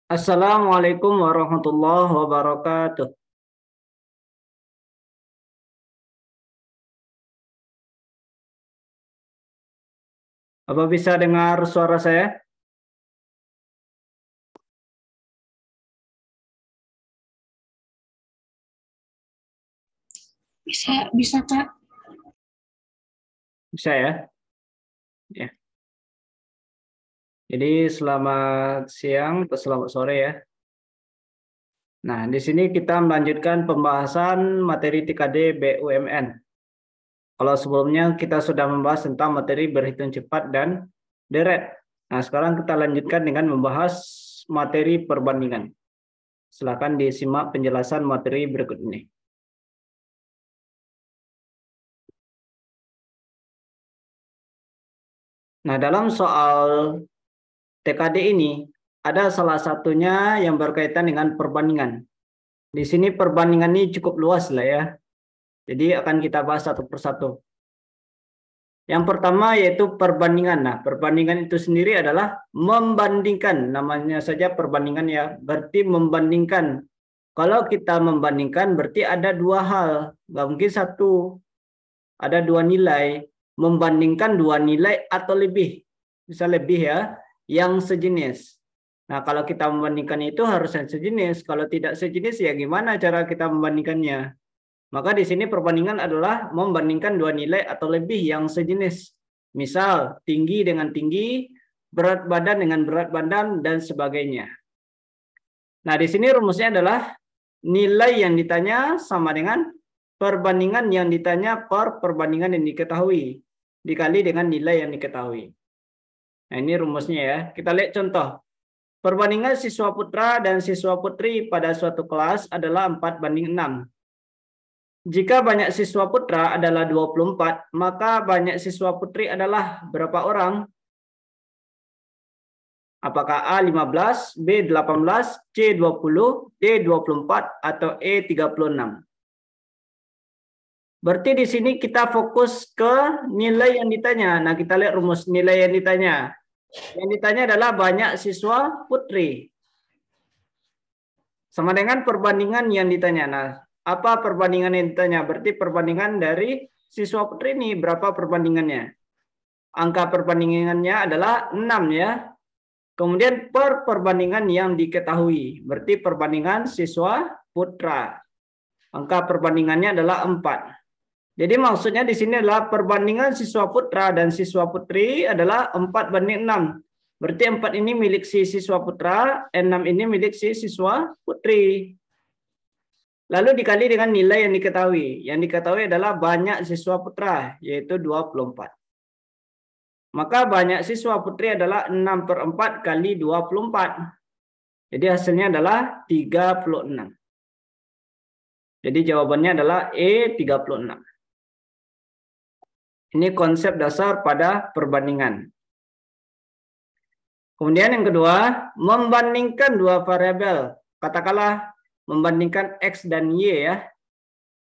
Assalamualaikum warahmatullahi wabarakatuh. Apa bisa dengar suara saya? Bisa Kak. Bisa ya? Ya. Jadi selamat siang atau selamat sore ya. Nah, di sini kita melanjutkan pembahasan materi TKD BUMN. Kalau sebelumnya kita sudah membahas tentang materi berhitung cepat dan deret. Nah, sekarang kita lanjutkan dengan membahas materi perbandingan. Silakan disimak penjelasan materi berikut ini. Nah, dalam soal TKD ini ada salah satunya yang berkaitan dengan perbandingan. Di sini perbandingan ini cukup luas lah ya. Jadi akan kita bahas satu persatu. Yang pertama yaitu perbandingan. Nah, perbandingan itu sendiri adalah membandingkan. Namanya saja perbandingan ya. Berarti membandingkan. Kalau kita membandingkan berarti ada dua hal. Nggak mungkin satu. Ada dua nilai. Membandingkan dua nilai atau lebih. Bisa lebih ya. Yang sejenis. Nah, kalau kita membandingkan itu harus yang sejenis. Kalau tidak sejenis, ya gimana cara kita membandingkannya? Maka di sini perbandingan adalah membandingkan dua nilai atau lebih yang sejenis. Misal, tinggi dengan tinggi, berat badan dengan berat badan, dan sebagainya. Nah, di sini rumusnya adalah nilai yang ditanya sama dengan perbandingan yang ditanya per perbandingan yang diketahui. Dikali dengan nilai yang diketahui. Nah, ini rumusnya ya. Kita lihat contoh. Perbandingan siswa putra dan siswa putri pada suatu kelas adalah 4:6. Jika banyak siswa putra adalah 24, maka banyak siswa putri adalah berapa orang? Apakah A 15, B 18, C 20, D 24, atau E 36? Berarti di sini kita fokus ke nilai yang ditanya. Nah, kita lihat rumus nilai yang ditanya. Yang ditanya adalah banyak siswa putri. Sama dengan perbandingan yang ditanya. Nah, apa perbandingan yang ditanya? Berarti perbandingan dari siswa putri ini berapa perbandingannya? Angka perbandingannya adalah 6 ya. Kemudian per perbandingan yang diketahui. Berarti perbandingan siswa putra. Angka perbandingannya adalah 4. Jadi maksudnya di sini adalah perbandingan siswa putra dan siswa putri adalah 4:6. Berarti 4 ini milik si siswa putra, 6 ini milik si siswa putri. Lalu dikali dengan nilai yang diketahui. Yang diketahui adalah banyak siswa putra, yaitu 24. Maka banyak siswa putri adalah 6/4 kali 24. Jadi hasilnya adalah 36. Jadi jawabannya adalah E 36. Ini konsep dasar pada perbandingan. Kemudian yang kedua, membandingkan dua variabel. Katakanlah membandingkan X dan Y ya.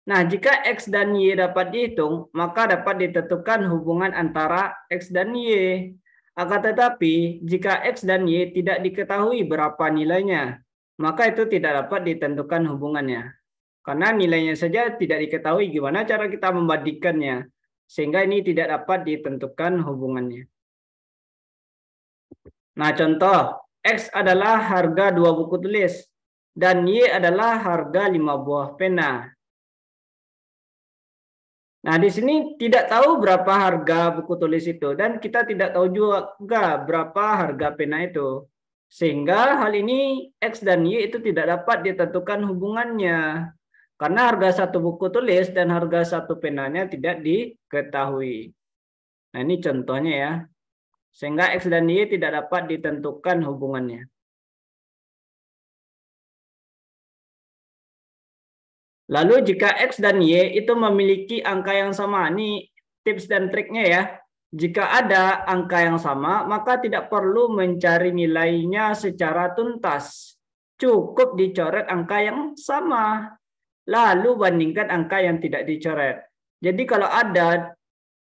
Nah, jika X dan Y dapat dihitung, maka dapat ditentukan hubungan antara X dan Y. Akan tetapi, jika X dan Y tidak diketahui berapa nilainya, maka itu tidak dapat ditentukan hubungannya. Karena nilainya saja tidak diketahui, gimana cara kita membandingkannya? Sehingga ini tidak dapat ditentukan hubungannya. Nah, contoh, X adalah harga 2 buku tulis, dan Y adalah harga 5 buah pena. Nah, di sini tidak tahu berapa harga buku tulis itu, dan kita tidak tahu juga berapa harga pena itu. Sehingga hal ini X dan Y itu tidak dapat ditentukan hubungannya. Karena harga satu buku tulis dan harga satu penanya tidak diketahui. Nah, ini contohnya ya. Sehingga X dan Y tidak dapat ditentukan hubungannya. Lalu jika X dan Y itu memiliki angka yang sama, ini tips dan triknya ya. Jika ada angka yang sama, maka tidak perlu mencari nilainya secara tuntas. Cukup dicoret angka yang sama. Lalu bandingkan angka yang tidak dicoret. Jadi kalau ada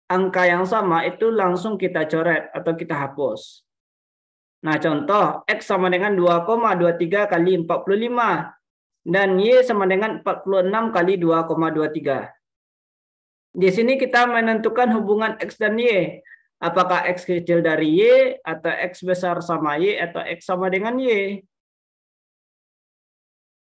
angka yang sama, itu langsung kita coret atau kita hapus. Nah, contoh X sama dengan 2,23 kali 45 dan Y sama dengan 46 kali 2,23. Di sini kita menentukan hubungan X dan Y. Apakah X kecil dari Y, atau X besar sama Y, atau X sama dengan Y.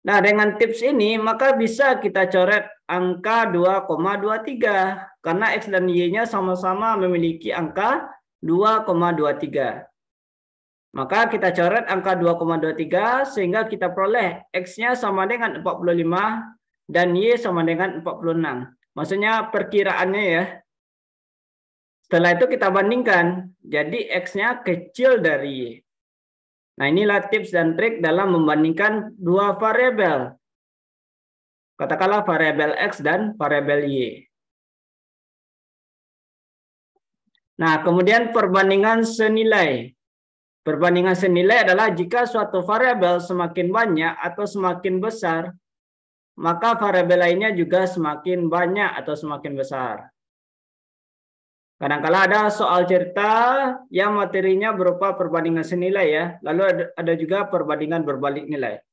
Nah, dengan tips ini, maka bisa kita coret angka 2,23. Karena X dan Y-nya sama-sama memiliki angka 2,23. Maka kita coret angka 2,23 sehingga kita peroleh X-nya sama dengan 45 dan Y sama dengan 46. Maksudnya perkiraannya ya. Setelah itu kita bandingkan. Jadi X-nya kecil dari Y. Nah, inilah tips dan trik dalam membandingkan dua variabel. Katakanlah variabel X dan variabel Y. Nah, kemudian perbandingan senilai. Perbandingan senilai adalah jika suatu variabel semakin banyak atau semakin besar, maka variabel lainnya juga semakin banyak atau semakin besar. Kadang-kala ada soal cerita yang materinya berupa perbandingan senilai ya, lalu ada juga perbandingan berbalik nilai.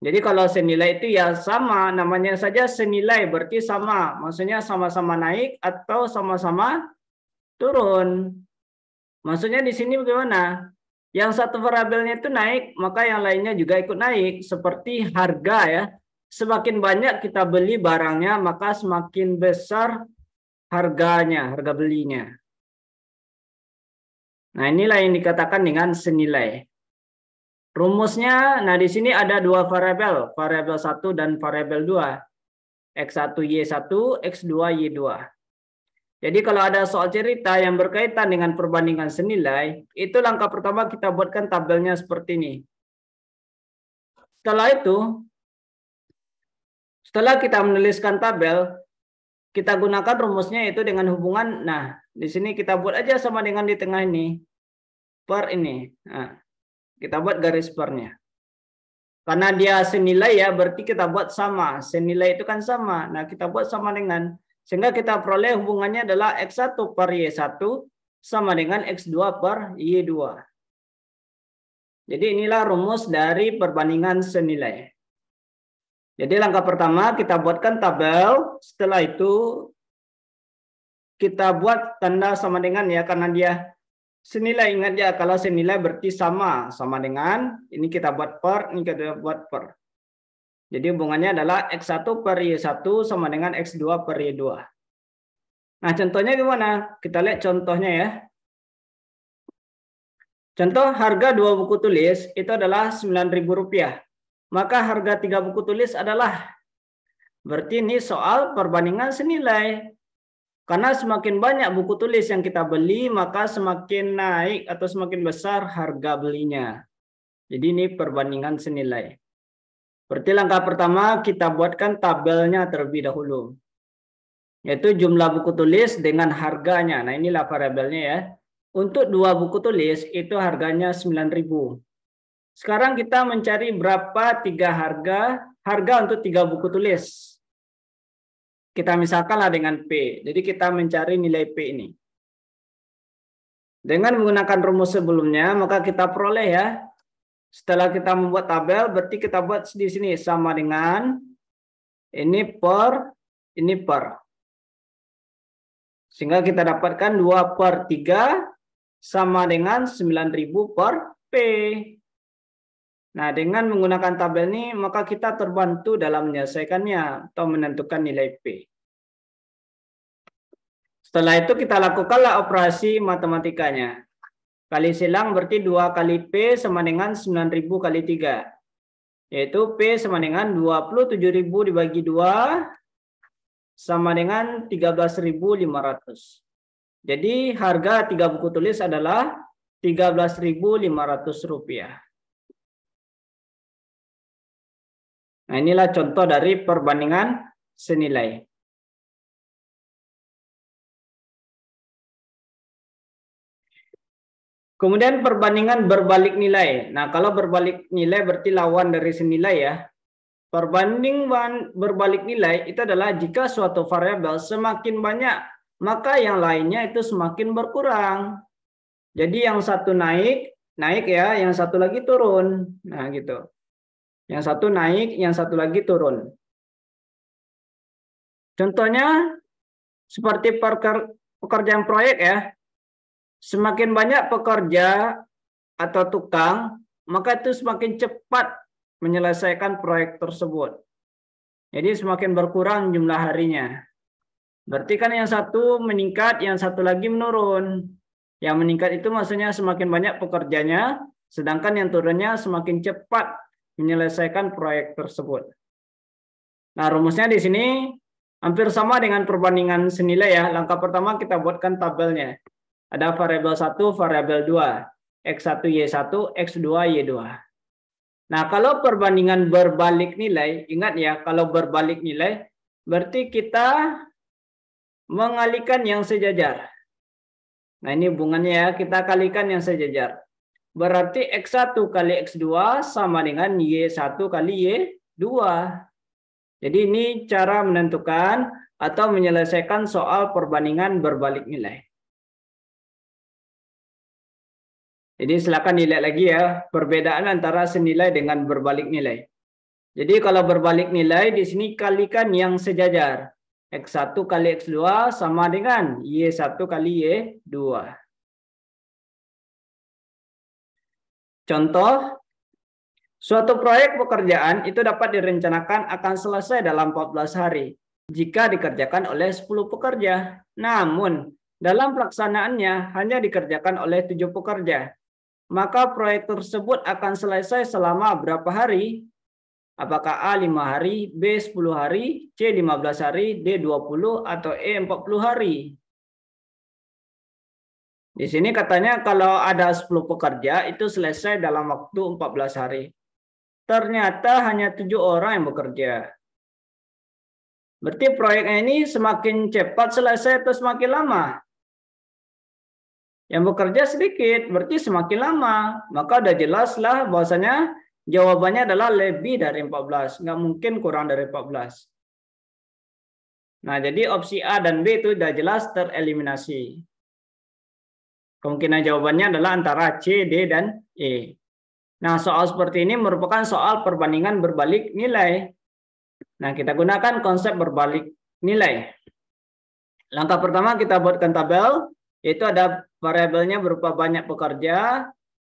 Jadi kalau senilai itu ya sama, namanya saja senilai berarti sama, maksudnya sama-sama naik atau sama-sama turun. Maksudnya di sini bagaimana? Yang satu variabelnya itu naik, maka yang lainnya juga ikut naik, seperti harga ya. Semakin banyak kita beli barangnya, maka semakin besar harganya, harga belinya. Nah, inilah yang dikatakan dengan senilai. Rumusnya, nah di sini ada dua variabel, variabel 1 dan variabel 2. X1, Y1, X2, Y2. Jadi kalau ada soal cerita yang berkaitan dengan perbandingan senilai, itu langkah pertama kita buatkan tabelnya seperti ini. Setelah itu, setelah kita menuliskan tabel, kita gunakan rumusnya itu dengan hubungan, nah di sini kita buat aja sama dengan di tengah ini, per ini. Nah, kita buat garis pernya. Karena dia senilai ya, berarti kita buat sama. Senilai itu kan sama. Nah, kita buat sama dengan, sehingga kita peroleh hubungannya adalah X1 per Y1 sama dengan X2 per Y2. Jadi inilah rumus dari perbandingan senilai. Jadi langkah pertama kita buatkan tabel, setelah itu kita buat tanda sama dengan ya, karena dia senilai, ingat ya, kalau senilai berarti sama dengan, ini kita buat per, ini kita buat per. Jadi hubungannya adalah X1 per Y1 sama dengan X2 per Y2. Nah, contohnya gimana? Kita lihat contohnya ya. Contoh harga 2 buku tulis itu adalah Rp9.000. Maka harga 3 buku tulis adalah, berarti ini soal perbandingan senilai. Karena semakin banyak buku tulis yang kita beli, maka semakin naik atau semakin besar harga belinya. Jadi ini perbandingan senilai. Berarti langkah pertama kita buatkan tabelnya terlebih dahulu. Yaitu jumlah buku tulis dengan harganya. Nah, inilah variabelnya ya. Untuk 2 buku tulis itu harganya Rp9.000. Sekarang kita mencari berapa harga untuk 3 buku tulis. Kita misalkanlah dengan P. Jadi kita mencari nilai P ini. Dengan menggunakan rumus sebelumnya, maka kita peroleh ya. Setelah kita membuat tabel, berarti kita buat di sini sama dengan ini per. Sehingga kita dapatkan 2 per 3 sama dengan 9.000 per P. Nah, dengan menggunakan tabel ini, maka kita terbantu dalam menyelesaikannya atau menentukan nilai P. Setelah itu kita lakukanlah operasi matematikanya. Kali silang berarti 2 kali P sama dengan 9.000 kali 3. Yaitu P sama dengan 27.000 dibagi 2 sama dengan 13.500. Jadi harga 3 buku tulis adalah Rp13.500. Nah, inilah contoh dari perbandingan senilai. Kemudian perbandingan berbalik nilai. Nah, kalau berbalik nilai berarti lawan dari senilai ya. Perbandingan berbalik nilai itu adalah jika suatu variabel semakin banyak, maka yang lainnya itu semakin berkurang. Jadi yang satu naik, naik ya, yang satu lagi turun. Nah, gitu. Yang satu naik, yang satu lagi turun. Contohnya seperti pekerjaan proyek ya. Semakin banyak pekerja atau tukang, maka itu semakin cepat menyelesaikan proyek tersebut. Jadi semakin berkurang jumlah harinya. Berarti kan yang satu meningkat, yang satu lagi menurun. Yang meningkat itu maksudnya semakin banyak pekerjanya, sedangkan yang turunnya semakin cepat menyelesaikan proyek tersebut. Nah, rumusnya di sini hampir sama dengan perbandingan senilai ya. Langkah pertama kita buatkan tabelnya. Ada variabel 1, variabel 2. X1, Y1, X2, Y2. Nah, kalau perbandingan berbalik nilai, ingat ya, kalau berbalik nilai, berarti kita mengalihkan yang sejajar. Nah, ini hubungannya ya, kita kalikan yang sejajar. Berarti X1 kali X2 sama dengan Y1 kali Y2. Jadi ini cara menentukan atau menyelesaikan soal perbandingan berbalik nilai. Jadi silakan dilihat lagi ya, perbedaan antara senilai dengan berbalik nilai. Jadi kalau berbalik nilai, di sini kalikan yang sejajar. X1 kali X2 sama dengan Y1 kali Y2. Contoh, suatu proyek pekerjaan itu dapat direncanakan akan selesai dalam 14 hari jika dikerjakan oleh 10 pekerja. Namun, dalam pelaksanaannya hanya dikerjakan oleh 7 pekerja. Maka proyek tersebut akan selesai selama berapa hari? Apakah A 5 hari, B 10 hari, C 15 hari, D 20, atau E 40 hari? Di sini katanya kalau ada 10 pekerja itu selesai dalam waktu 14 hari. Ternyata hanya 7 orang yang bekerja. Berarti proyeknya ini semakin cepat selesai atau semakin lama? Yang bekerja sedikit, berarti semakin lama. Maka udah jelaslah bahwasanya jawabannya adalah lebih dari 14. Nggak mungkin kurang dari 14. Nah, jadi opsi A dan B itu udah jelas tereliminasi. Kemungkinan jawabannya adalah antara C, D, dan E. Nah, soal seperti ini merupakan soal perbandingan berbalik nilai. Nah, kita gunakan konsep berbalik nilai. Langkah pertama kita buatkan tabel, yaitu ada variabelnya berupa banyak pekerja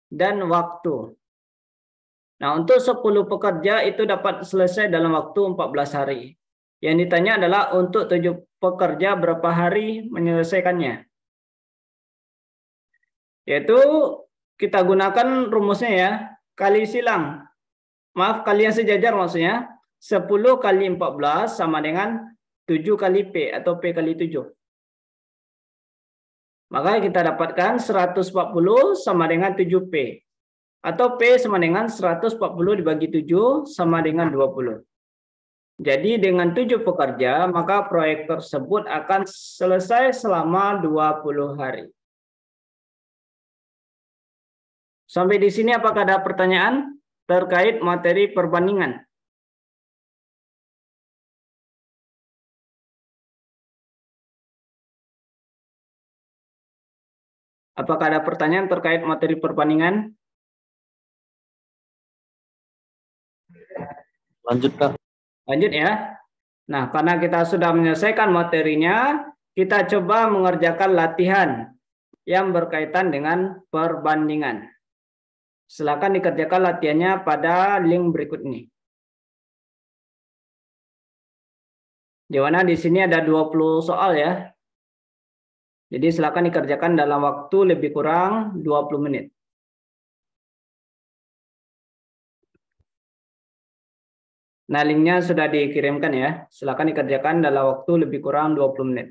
dan waktu. Nah, untuk 10 pekerja itu dapat selesai dalam waktu 14 hari. Yang ditanya adalah untuk 7 pekerja berapa hari menyelesaikannya. Yaitu kita gunakan rumusnya ya, kali silang. Maaf, kali yang sejajar maksudnya. 10 kali 14 sama dengan 7 kali P atau P kali 7. Maka kita dapatkan 140 sama dengan 7P. Atau P sama dengan 140 dibagi 7 sama dengan 20. Jadi dengan 7 pekerja, maka proyek tersebut akan selesai selama 20 hari. Sampai di sini apakah ada pertanyaan terkait materi perbandingan? Apakah ada pertanyaan terkait materi perbandingan? Lanjut, Kak. Lanjut ya. Nah, karena kita sudah menyelesaikan materinya, kita coba mengerjakan latihan yang berkaitan dengan perbandingan. Silakan dikerjakan latihannya pada link berikut ini. Di mana di sini ada 20 soal ya. Jadi silakan dikerjakan dalam waktu lebih kurang 20 menit. Nah, linknya sudah dikirimkan ya. Silakan dikerjakan dalam waktu lebih kurang 20 menit.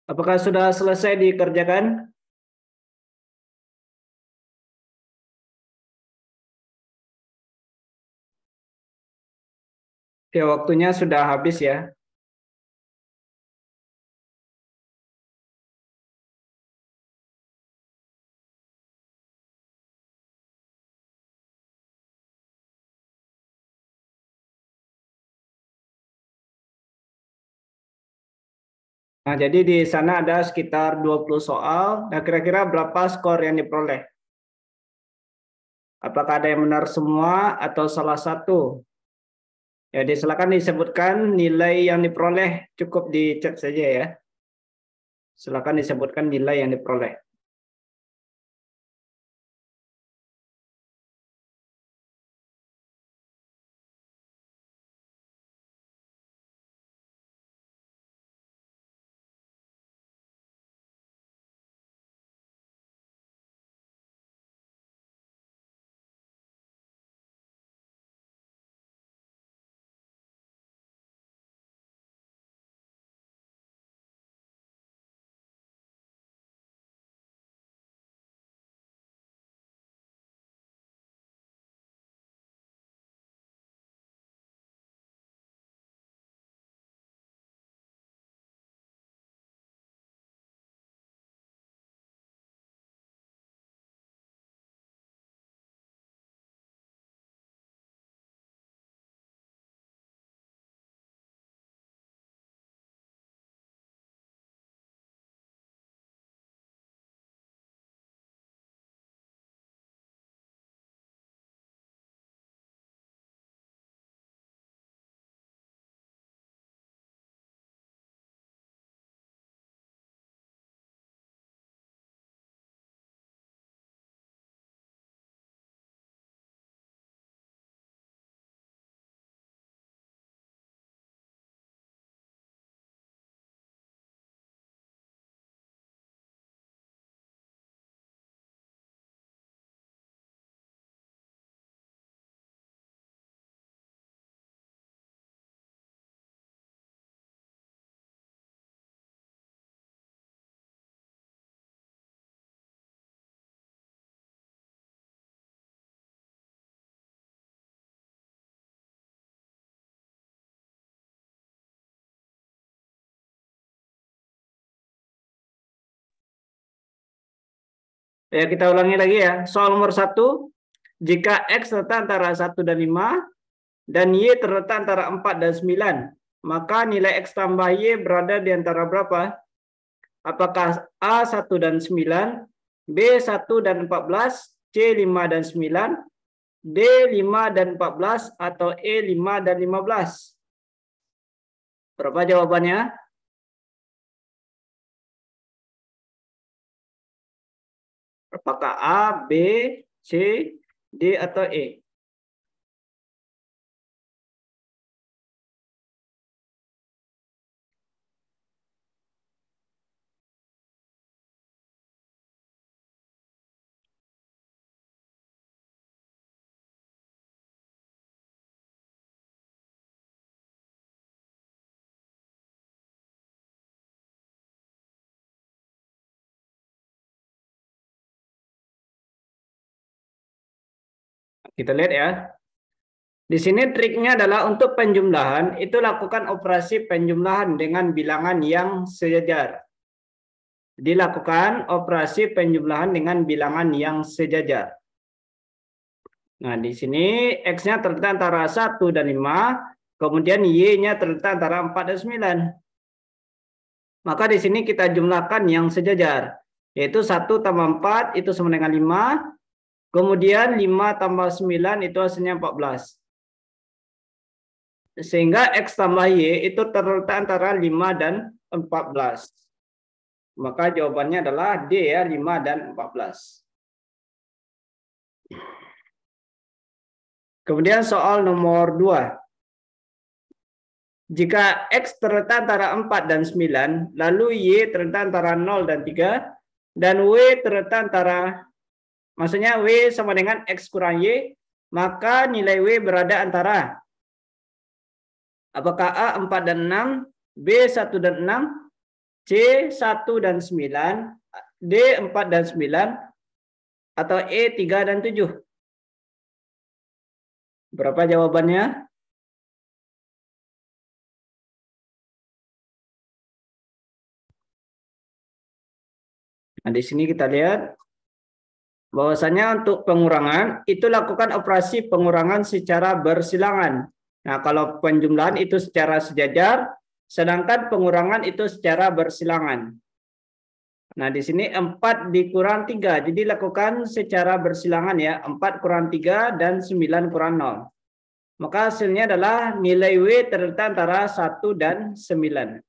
Apakah sudah selesai dikerjakan? Oke, waktunya sudah habis ya. Nah, jadi di sana ada sekitar 20 soal. Nah, kira-kira berapa skor yang diperoleh? Apakah ada yang benar semua atau salah satu? Ya, silakan disebutkan nilai yang diperoleh, cukup di chat saja ya. Silakan disebutkan nilai yang diperoleh. Ya, kita ulangi lagi ya. Soal nomor 1, jika X terletak antara 1 dan 5, dan Y terletak antara 4 dan 9, maka nilai X tambah Y berada di antara berapa? Apakah A 1 dan 9, B 1 dan 14, C 5 dan 9, D 5 dan 14, atau E 5 dan 15? Berapa jawabannya? Apakah A, B, C, D, atau E? Kita lihat ya. Di sini triknya adalah untuk penjumlahan, itu lakukan operasi penjumlahan dengan bilangan yang sejajar. Dilakukan operasi penjumlahan dengan bilangan yang sejajar. Nah, di sini X-nya terletak antara 1 dan 5, kemudian Y-nya terletak antara 4 dan 9. Maka di sini kita jumlahkan yang sejajar, yaitu 1 tambah 4 itu sama dengan 5, kemudian 5 tambah 9 itu hasilnya 14. Sehingga X tambah Y itu terletak antara 5 dan 14. Maka jawabannya adalah D ya, 5 dan 14. Kemudian soal nomor 2. Jika X terletak antara 4 dan 9, lalu Y terletak antara 0 dan 3, dan W terletak antara, maksudnya W sama dengan X kurang Y, maka nilai W berada antara, apakah A 4 dan 6, B 1 dan 6, C 1 dan 9, D 4 dan 9, atau E 3 dan 7? Berapa jawabannya? Nah, di sini kita lihat bahwasanya untuk pengurangan itu lakukan operasi pengurangan secara bersilangan. Nah, kalau penjumlahan itu secara sejajar, sedangkan pengurangan itu secara bersilangan. Nah, di sini 4 dikurang 3. Jadi lakukan secara bersilangan ya. 4 kurang 3 dan 9 kurang 0. Maka hasilnya adalah nilai W terletak antara 1 dan 9.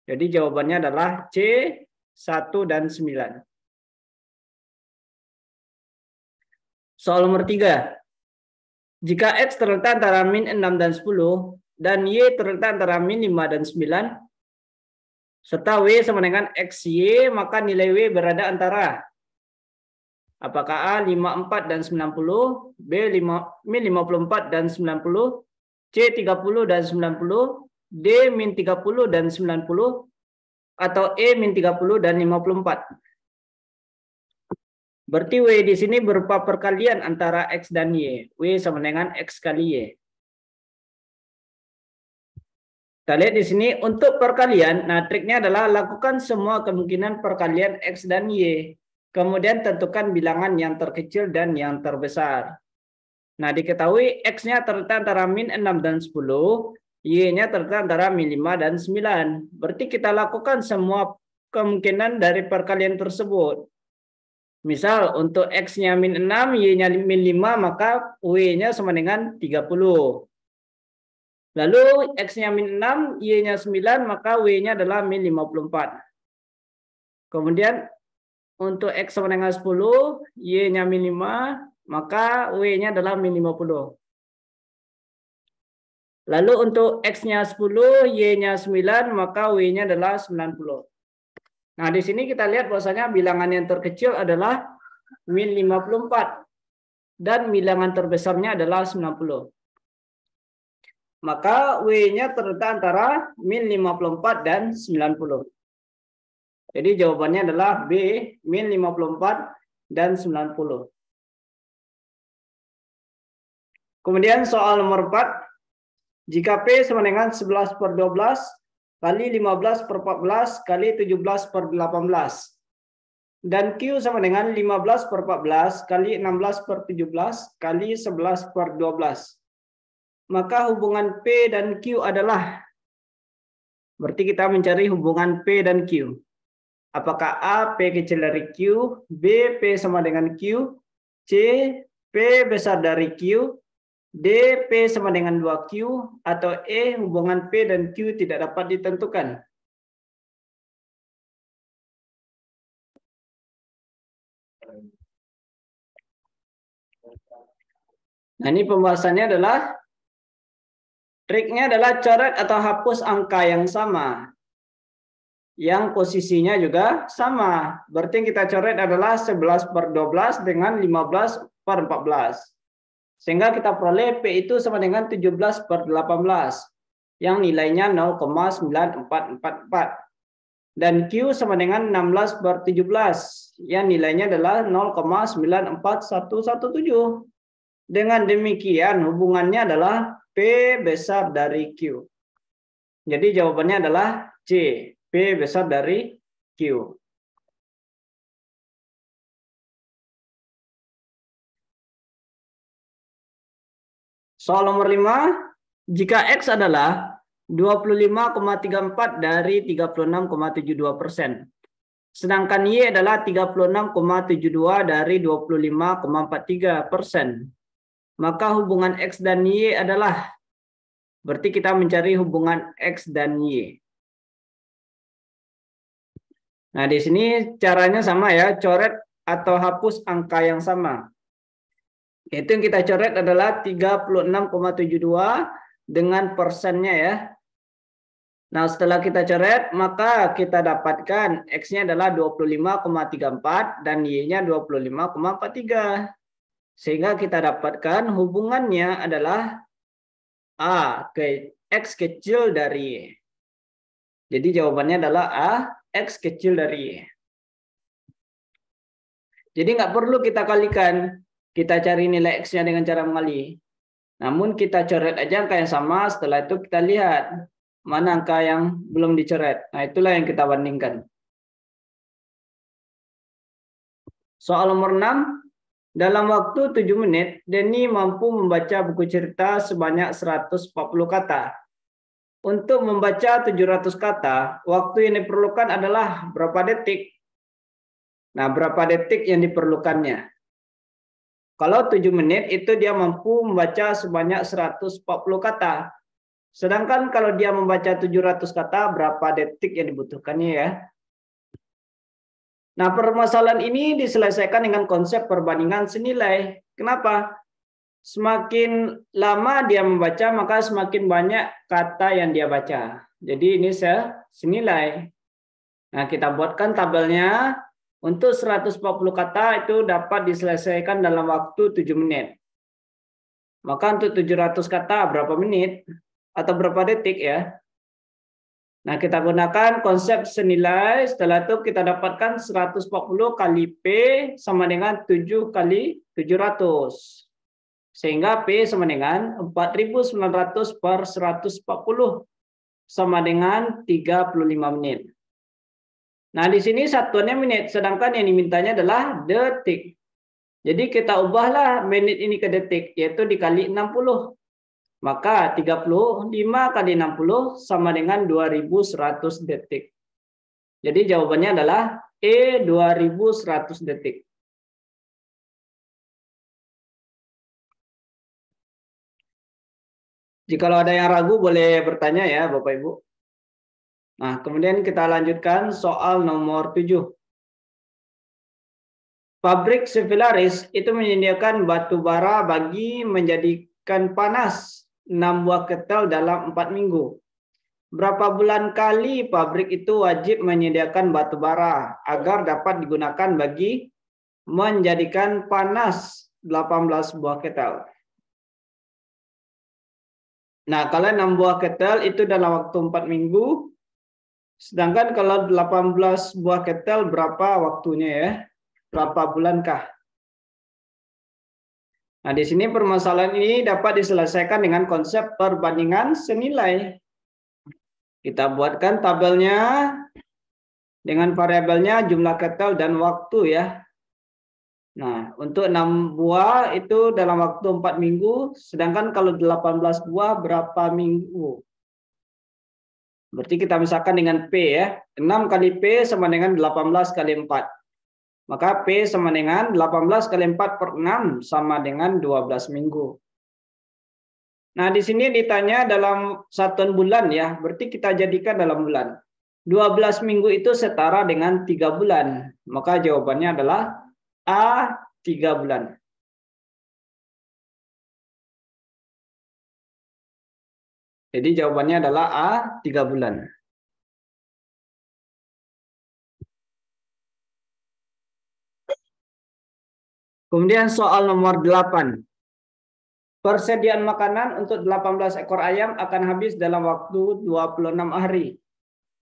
Jadi jawabannya adalah C 1 dan 9. Soal nomor 3. Jika X terletak antara min 6 dan 10 dan Y terletak antara min 5 dan 9 serta W sama dengan XY, maka nilai W berada antara apakah A 54 dan 90, B min 54 dan 90, C 30 dan 90, D min 30 dan 90, atau E min 30 dan 54. Berarti W di sini berupa perkalian antara X dan Y. W sama dengan X kali Y. Kita lihat di sini untuk perkalian, nah triknya adalah lakukan semua kemungkinan perkalian X dan Y. Kemudian tentukan bilangan yang terkecil dan yang terbesar. Nah diketahui X-nya terletak antara min 6 dan 10, Y-nya terletak antara min 5 dan 9. Berarti kita lakukan semua kemungkinan dari perkalian tersebut. Misal untuk X-nya min 6, Y-nya min 5, maka W-nya sama dengan 30. Lalu X-nya min 6, Y-nya 9, maka W-nya adalah min 54. Kemudian untuk X sama dengan 10, Y-nya min 5, maka W-nya adalah min 50. Lalu untuk X-nya 10, Y-nya 9, maka W-nya adalah 90. Nah, di sini kita lihat bahwasanya bilangan yang terkecil adalah min 54 dan bilangan terbesarnya adalah 90. Maka W-nya terletak antara min 54 dan 90. Jadi jawabannya adalah B, min 54 dan 90. Kemudian soal nomor 4. Jika P sama dengan 11 per 12 kali 15 per 14 kali 17 per 18. Dan Q sama dengan 15 per 14 kali 16 per 17 kali 11 per 12. Maka hubungan P dan Q adalah, berarti kita mencari hubungan P dan Q. Apakah A, P kecil dari Q, B, P sama dengan Q, C, P besar dari Q, D, P sama dengan 2Q, atau E, hubungan P dan Q tidak dapat ditentukan. Nah, ini pembahasannya adalah, triknya adalah coret atau hapus angka yang sama, yang posisinya juga sama. Berarti yang kita coret adalah 11 per 12 dengan 15 per 14. Sehingga kita peroleh P itu sama dengan 17 per 18, yang nilainya 0,9444. Dan Q sama dengan 16 per 17, yang nilainya adalah 0,94117. Dengan demikian hubungannya adalah P besar dari Q. Jadi jawabannya adalah C, P besar dari Q. Soal nomor 5, jika X adalah 25,34 dari 36,72%, sedangkan Y adalah 36,72 dari 25,43%, maka hubungan X dan Y adalah, berarti kita mencari hubungan X dan Y. Nah, di sini caranya sama ya, coret atau hapus angka yang sama. Itu yang kita coret adalah 36,72 dengan persennya ya. Nah, setelah kita coret, maka kita dapatkan X-nya adalah 25,34 dan Y-nya 25,43. Sehingga kita dapatkan hubungannya adalah A, X kecil dari Y. Jadi jawabannya adalah A, X kecil dari Y. Jadi nggak perlu kita kalikan, kita cari nilai X-nya dengan cara mengali. Namun kita coret aja angka yang sama, setelah itu kita lihat mana angka yang belum dicoret. Nah, itulah yang kita bandingkan. Soal nomor 6, dalam waktu 7 menit, Denny mampu membaca buku cerita sebanyak 140 kata. Untuk membaca 700 kata, waktu yang diperlukan adalah berapa detik? Nah, berapa detik yang diperlukannya? Kalau 7 menit itu dia mampu membaca sebanyak 140 kata. Sedangkan kalau dia membaca 700 kata, berapa detik yang dibutuhkannya ya? Nah, permasalahan ini diselesaikan dengan konsep perbandingan senilai. Kenapa? Semakin lama dia membaca, maka semakin banyak kata yang dia baca. Jadi ini senilai. Nah, kita buatkan tabelnya. Untuk 140 kata itu dapat diselesaikan dalam waktu 7 menit. Maka untuk 700 kata berapa menit? Atau berapa detik ya? Nah, kita gunakan konsep senilai. Setelah itu kita dapatkan 140 kali P sama dengan 7 kali 700. Sehingga P sama dengan 4.900 per 140 sama dengan 35 menit. Nah, di sini satuannya menit, sedangkan yang dimintanya adalah detik. Jadi kita ubahlah menit ini ke detik, yaitu dikali 60. Maka 35 kali 60 sama dengan 2100 detik. Jadi jawabannya adalah E 2100 detik. Jika ada yang ragu boleh bertanya ya Bapak Ibu. Nah, kemudian kita lanjutkan soal nomor 7. Pabrik Sevillaris itu menyediakan batu bara bagi menjadikan panas 6 buah ketel dalam 4 minggu. Berapa bulan kali pabrik itu wajib menyediakan batu bara agar dapat digunakan bagi menjadikan panas 18 buah ketel? Nah, kalau 6 buah ketel itu dalam waktu 4 minggu. Sedangkan kalau 18 buah ketel berapa waktunya ya? Berapa bulankah? Nah, di sini permasalahan ini dapat diselesaikan dengan konsep perbandingan senilai. Kita buatkan tabelnya dengan variabelnya jumlah ketel dan waktu ya. Nah, untuk 6 buah itu dalam waktu 4 minggu, sedangkan kalau 18 buah berapa minggu? Berarti kita misalkan dengan P ya. 6 kali P sama dengan 18 kali 4. Maka P sama dengan 18 kali 4 per 6 sama dengan 12 minggu. Nah, di sini ditanya dalam satuan bulan ya. Berarti kita jadikan dalam bulan. 12 minggu itu setara dengan 3 bulan. Maka jawabannya adalah A 3 bulan. Jadi jawabannya adalah A 3 bulan. Kemudian soal nomor 8. Persediaan makanan untuk 18 ekor ayam akan habis dalam waktu 26 hari.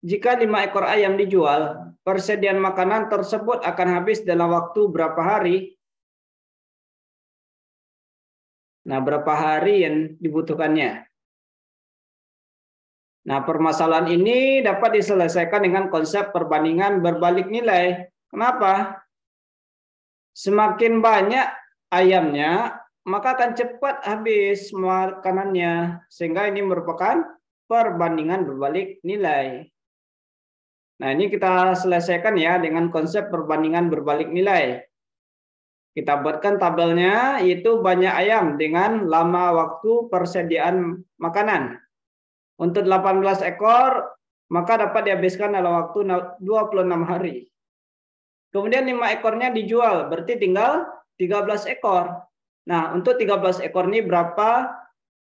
Jika 5 ekor ayam dijual, persediaan makanan tersebut akan habis dalam waktu berapa hari? Nah, berapa hari yang dibutuhkannya? Nah, permasalahan ini dapat diselesaikan dengan konsep perbandingan berbalik nilai. Kenapa? Semakin banyak ayamnya, maka akan cepat habis makanannya. Sehingga ini merupakan perbandingan berbalik nilai. Nah, ini kita selesaikan ya dengan konsep perbandingan berbalik nilai. Kita buatkan tabelnya, yaitu banyak ayam dengan lama waktu persediaan makanan. Untuk 18 ekor, maka dapat dihabiskan dalam waktu 26 hari. Kemudian 5 ekornya dijual, berarti tinggal 13 ekor. Nah, untuk 13 ekor ini berapa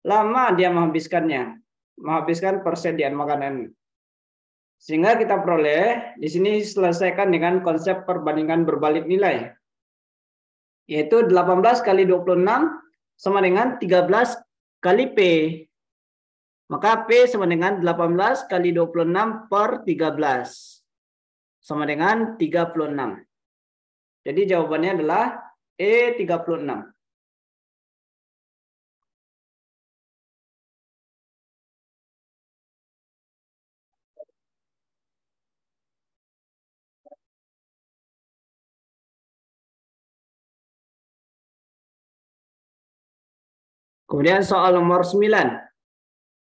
lama dia menghabiskannya? Menghabiskan persediaan makanan. Sehingga kita peroleh, di sini selesaikan dengan konsep perbandingan berbalik nilai. Yaitu 18 kali 26 sama dengan 13 kali P. Maka P sama dengan 18 kali 26 per 13. Sama dengan 36. Jadi jawabannya adalah E 36. Kemudian soal nomor 9.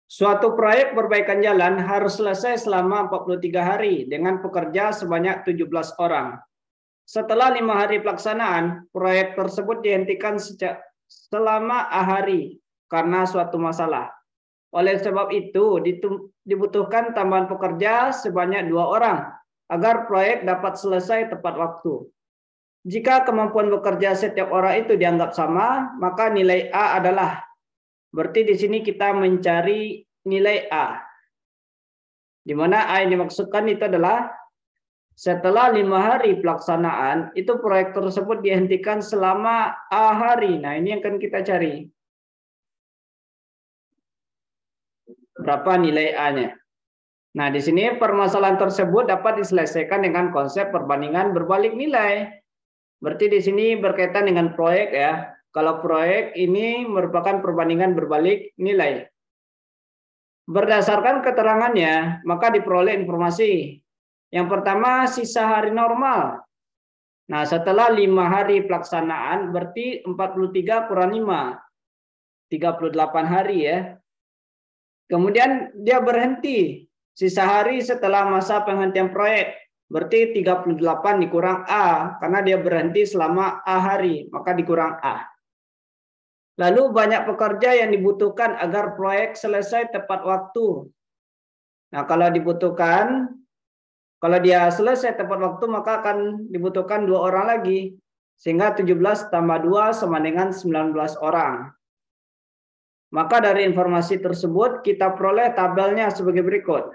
Suatu proyek perbaikan jalan harus selesai selama 43 hari dengan pekerja sebanyak 17 orang. Setelah 5 hari pelaksanaan, proyek tersebut dihentikan selama hari karena suatu masalah. Oleh sebab itu, dibutuhkan tambahan pekerja sebanyak 2 orang agar proyek dapat selesai tepat waktu. Jika kemampuan bekerja setiap orang itu dianggap sama, maka nilai A adalah. Berarti di sini kita mencari nilai A. Di mana A yang dimaksudkan itu adalah setelah 5 hari pelaksanaan, itu proyek tersebut dihentikan selama A hari. Nah, ini yang akan kita cari. Berapa nilai A-nya? Nah, di sini permasalahan tersebut dapat diselesaikan dengan konsep perbandingan berbalik nilai. Berarti di sini berkaitan dengan proyek ya. Kalau proyek ini merupakan perbandingan berbalik nilai. Berdasarkan keterangannya, maka diperoleh informasi. Yang pertama, sisa hari normal. Nah, setelah 5 hari pelaksanaan, berarti 43 kurang 5. 38 hari ya. Kemudian dia berhenti. Sisa hari setelah masa penghentian proyek. Berarti 38 dikurang A. Karena dia berhenti selama A hari. Maka dikurang A. Lalu banyak pekerja yang dibutuhkan agar proyek selesai tepat waktu. Nah, kalau dibutuhkan, kalau dia selesai tepat waktu, maka akan dibutuhkan 2 orang lagi. Sehingga 17 tambah 2 sama dengan 19 orang. Maka dari informasi tersebut, kita peroleh tabelnya sebagai berikut.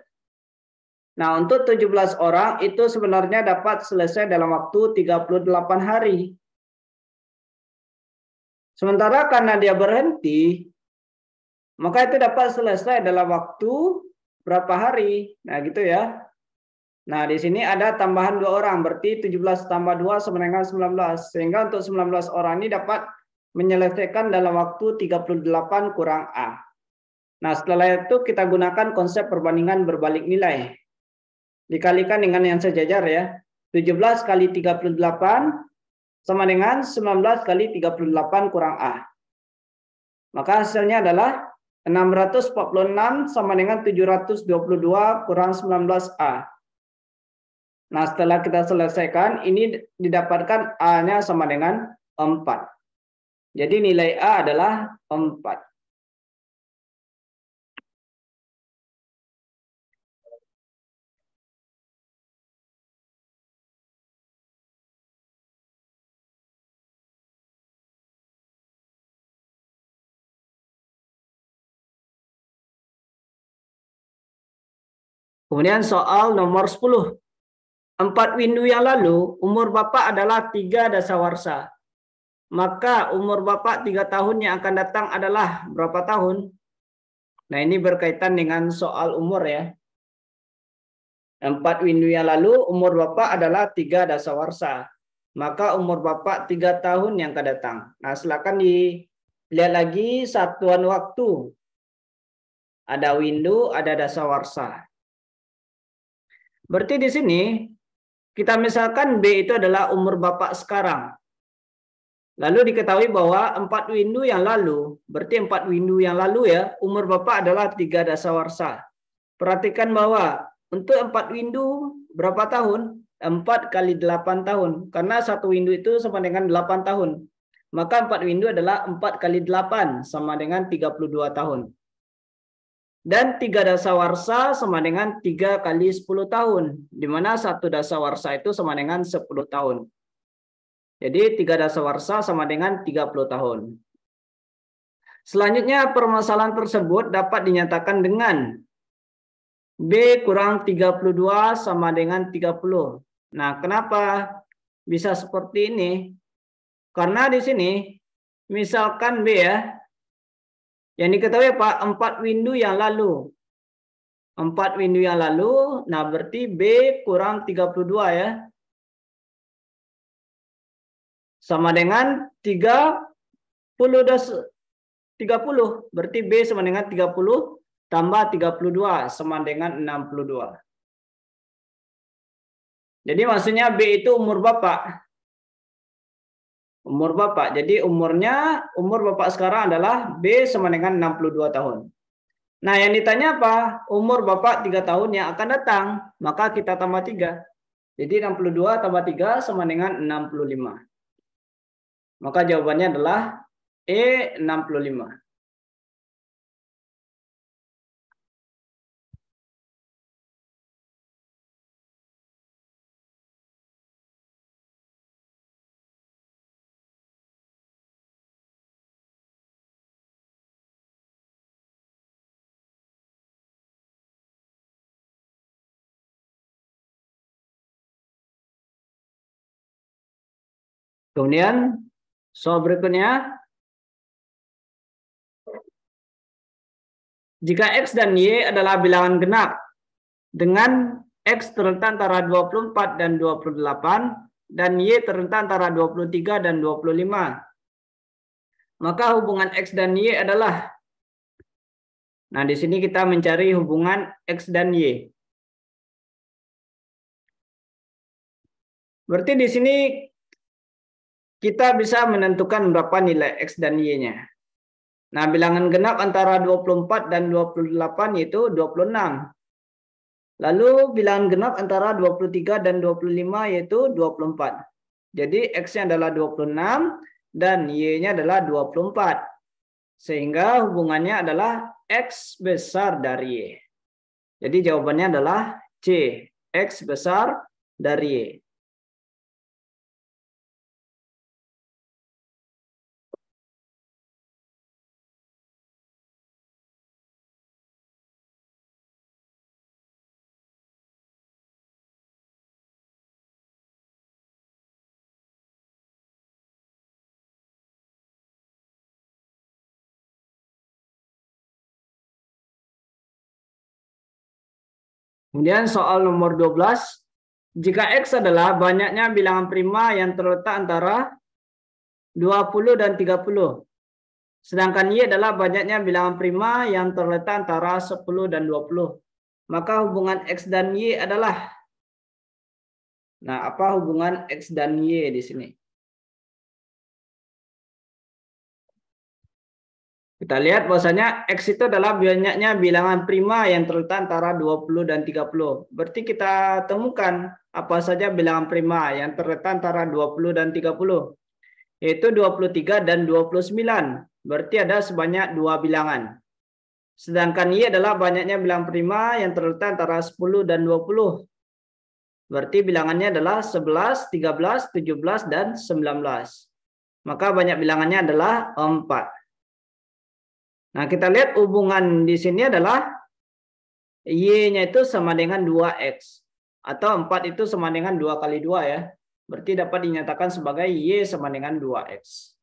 Nah, untuk 17 orang itu sebenarnya dapat selesai dalam waktu 38 hari. Sementara karena dia berhenti, maka itu dapat selesai dalam waktu berapa hari. Nah, gitu ya. Nah, di sini ada tambahan 2 orang, berarti 17 tambah 2 sama dengan 19. Sehingga untuk 19 orang ini dapat menyelesaikan dalam waktu 38 kurang A. Nah, setelah itu kita gunakan konsep perbandingan berbalik nilai. Dikalikan dengan yang sejajar ya. 17 kali 38 sama dengan 19 kali 38 kurang A. Maka hasilnya adalah 646 sama dengan 722 kurang 19A. Nah, setelah kita selesaikan, ini didapatkan A-nya sama dengan 4. Jadi nilai A adalah 4. Kemudian soal nomor 10. 4 windu yang lalu, umur Bapak adalah 3 dasawarsa. Maka umur Bapak 3 tahun yang akan datang adalah berapa tahun? Nah, ini berkaitan dengan soal umur ya. 4 windu yang lalu, umur Bapak adalah 3 dasawarsa. Maka umur Bapak 3 tahun yang akan datang. Nah, silakan dilihat lagi satuan waktu. Ada windu, ada dasawarsa. Berarti di sini, kita misalkan B itu adalah umur Bapak sekarang. Lalu diketahui bahwa 4 windu yang lalu, berarti 4 windu yang lalu ya, umur Bapak adalah 3 dasawarsa. Perhatikan bahwa untuk 4 windu berapa tahun? 4 kali 8 tahun. Karena satu windu itu sama dengan 8 tahun. Maka 4 windu adalah 4 kali 8 sama dengan 32 tahun. Dan 3 dasawarsa sama dengan 3 kali 10 tahun. Di mana 1 dasawarsa itu sama dengan 10 tahun. Jadi 3 dasawarsa sama dengan 30 tahun. Selanjutnya permasalahan tersebut dapat dinyatakan dengan B kurang 32 sama dengan 30. Nah, kenapa bisa seperti ini? Karena di sini, misalkan B ya, Yang diketahui Pak, 4 window yang lalu. 4 window yang lalu, nah berarti B kurang 32 ya. Sama dengan 30. Berarti B sama dengan 30 tambah 32 sama dengan 62. Jadi maksudnya B itu umur Bapak. Umur Bapak. Jadi umur Bapak sekarang adalah B sama dengan 62 tahun. Nah, yang ditanya apa? Umur Bapak 3 tahun yang akan datang. Maka kita tambah 3. Jadi 62 tambah 3 sama dengan 65. Maka jawabannya adalah E 65. Kemudian soal berikutnya, jika X dan Y adalah bilangan genap dengan X terletak antara 24 dan 28 dan Y terletak antara 23 dan 25, maka hubungan X dan Y adalah, nah di sini kita mencari hubungan X dan Y. Berarti di sini kita bisa menentukan berapa nilai X dan Y-nya. Nah, bilangan genap antara 24 dan 28 yaitu 26. Lalu bilangan genap antara 23 dan 25 yaitu 24. Jadi X-nya adalah 26 dan Y-nya adalah 24. Sehingga hubungannya adalah X besar dari Y. Jadi jawabannya adalah C, X besar dari Y. Kemudian soal nomor 12. Jika X adalah banyaknya bilangan prima yang terletak antara 20 dan 30. Sedangkan Y adalah banyaknya bilangan prima yang terletak antara 10 dan 20. Maka hubungan X dan Y adalah, nah apa hubungan X dan Y di sini? Kita lihat bahwasanya X itu adalah banyaknya bilangan prima yang terletak antara 20 dan 30. Berarti kita temukan apa saja bilangan prima yang terletak antara 20 dan 30. Yaitu 23 dan 29. Berarti ada sebanyak 2 bilangan. Sedangkan Y adalah banyaknya bilangan prima yang terletak antara 10 dan 20. Berarti bilangannya adalah 11, 13, 17, dan 19. Maka banyak bilangannya adalah 4. Nah, kita lihat hubungan di sini adalah Y-nya itu sama dengan 2X. Atau 4 itu sama dengan 2 kali 2 ya. Berarti dapat dinyatakan sebagai Y sama dengan 2X.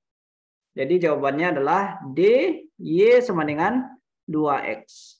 Jadi jawabannya adalah D, Y sama dengan 2X.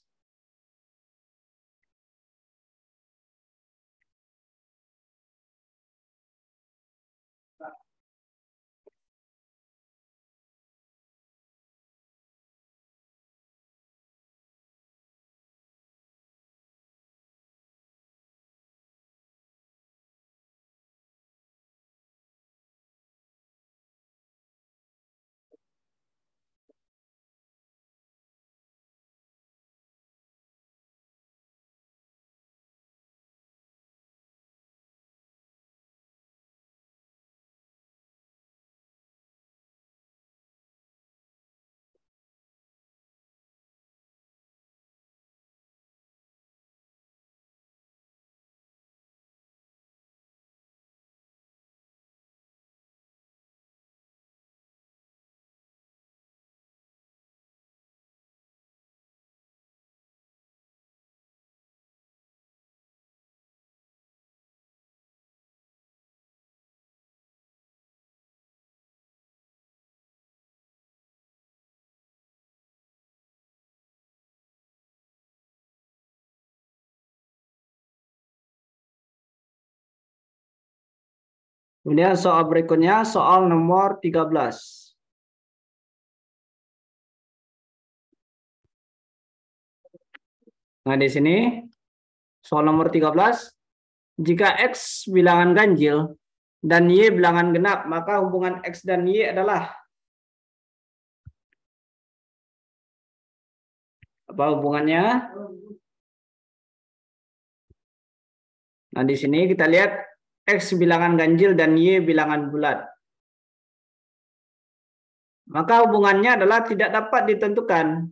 Kemudian soal berikutnya, soal nomor 13. Nah, di sini soal nomor 13, jika X bilangan ganjil dan Y bilangan genap, maka hubungan X dan Y adalah apa hubungannya? Nah, di sini kita lihat X bilangan ganjil dan Y bilangan bulat. Maka hubungannya adalah tidak dapat ditentukan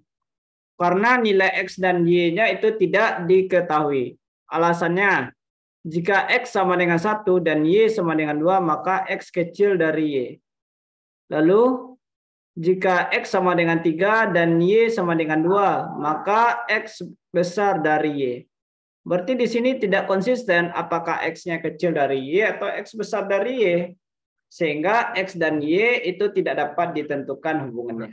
karena nilai X dan Y-nya itu tidak diketahui. Alasannya, jika X sama dengan 1 dan Y sama dengan 2, maka X kecil dari Y. Lalu, jika X sama dengan 3 dan Y sama dengan 2, maka X besar dari Y. Berarti di sini tidak konsisten apakah X-nya kecil dari Y atau X besar dari Y. Sehingga X dan Y itu tidak dapat ditentukan hubungannya.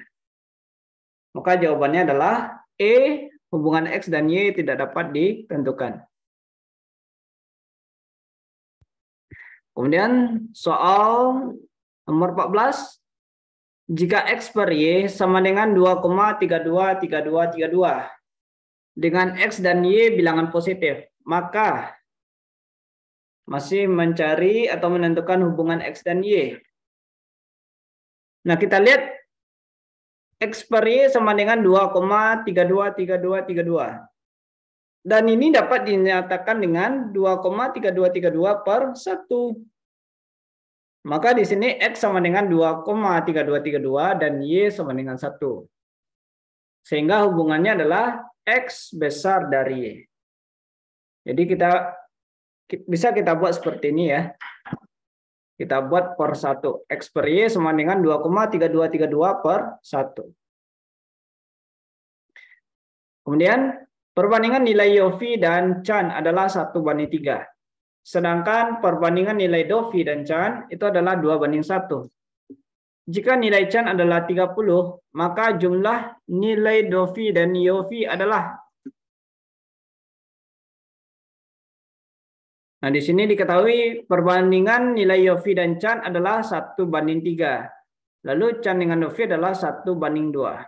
Maka jawabannya adalah E, hubungan X dan Y tidak dapat ditentukan. Kemudian soal nomor 14. Jika X per Y sama dengan 2,323232 dengan X dan Y bilangan positif, maka masih mencari atau menentukan hubungan X dan Y. Nah, kita lihat X per Y sama dengan 2,323232. Dan ini dapat dinyatakan dengan 2,3232 per 1. Maka di sini X sama dengan 2,3232 dan Y sama dengan 1. Sehingga hubungannya adalah X besar dari Y. Jadi bisa kita buat seperti ini ya. Kita buat per 1. X per Y sama dengan 2,3232 per 1. Kemudian perbandingan nilai Yofi dan Chan adalah 1:3. Sedangkan perbandingan nilai Dovi dan Chan itu adalah 2:1. Jika nilai Chan adalah 30, maka jumlah nilai Dovi dan Yofi adalah. Nah, di sini diketahui perbandingan nilai Yofi dan Chan adalah 1:3. Lalu Chan dengan Dovi adalah 1:2.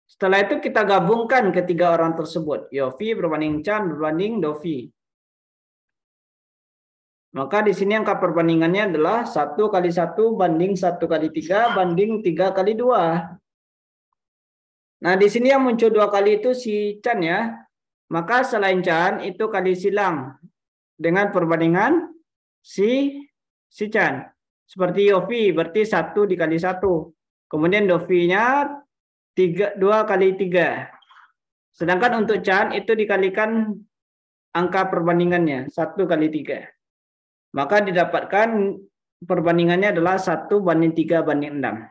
Setelah itu kita gabungkan ketiga orang tersebut. Yofi berbanding Chan berbanding Dovi. Maka di sini angka perbandingannya adalah 1:1 banding 1:3 banding 3:2. Nah, di sini yang muncul 2 kali itu si Chan ya. Maka selain Chan itu kali silang dengan perbandingan si Chan. Seperti Yofi berarti 1 dikali 1. Kemudian Dovi-nya 2x3. Sedangkan untuk Chan itu dikalikan angka perbandingannya 1x3. Maka didapatkan perbandingannya adalah 1:3:6.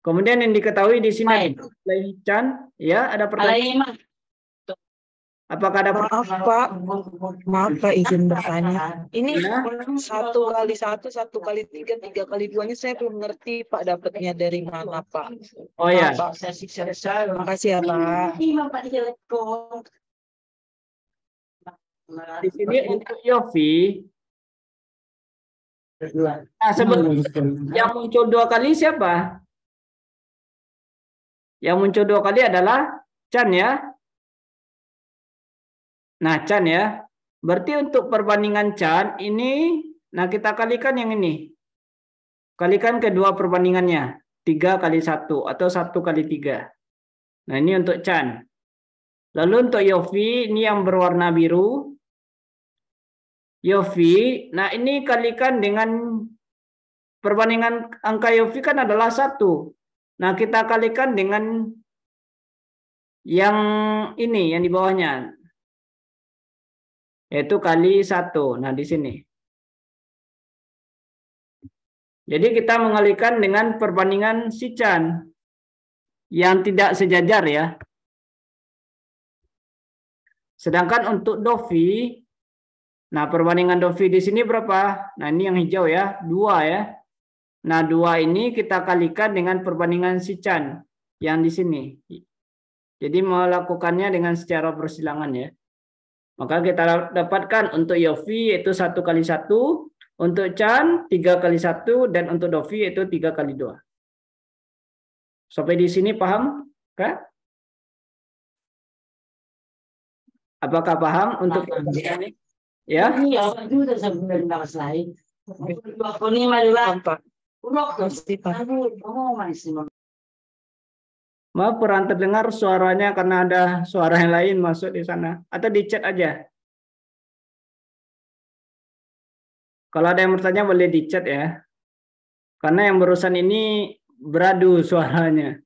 Kemudian yang diketahui di sini nilai Chan, ya ada pertanyaan. Apakah ada pertanyaan? Maaf Pak, izin bertanya. Ini 1x1, 1x3, 3x2-nya saya belum ngerti Pak dapatnya dari mana Pak. Oh ya. Terima kasih ya Pak. Di sini untuk Yofi, nah sebelum yang muncul 2 kali siapa? Yang muncul 2 kali adalah Chan ya. Nah, Chan ya. Berarti untuk perbandingan Chan ini, nah kita kalikan yang ini. Kalikan kedua perbandingannya. 3x1 atau 1x3. Nah, ini untuk Chan. Lalu untuk Yofi, ini yang berwarna biru. Yofi, nah ini kalikan dengan perbandingan angka Yofi kan adalah 1. Nah, kita kalikan dengan yang ini, yang di bawahnya. Yaitu kali 1. Nah, di sini. Jadi kita mengalikan dengan perbandingan si Chan yang tidak sejajar ya. Sedangkan untuk Dovi, nah perbandingan Dovi di sini berapa? Nah, ini yang hijau ya, 2 ya. Nah, 2 ini kita kalikan dengan perbandingan si Chan yang di sini. Jadi melakukannya dengan secara persilangan ya. Maka kita dapatkan untuk Yofi yaitu 1x1 Untuk Chan 3 kali 1 dan untuk Dovi itu 3 kali 2. Sampai di sini paham? Kak? Apakah paham untuk perbandingan ini? Ya? Maaf kurang terdengar suaranya karena ada suara yang lain masuk di sana. Atau di chat aja. Kalau ada yang bertanya boleh di chat ya. Karena yang barusan ini beradu suaranya.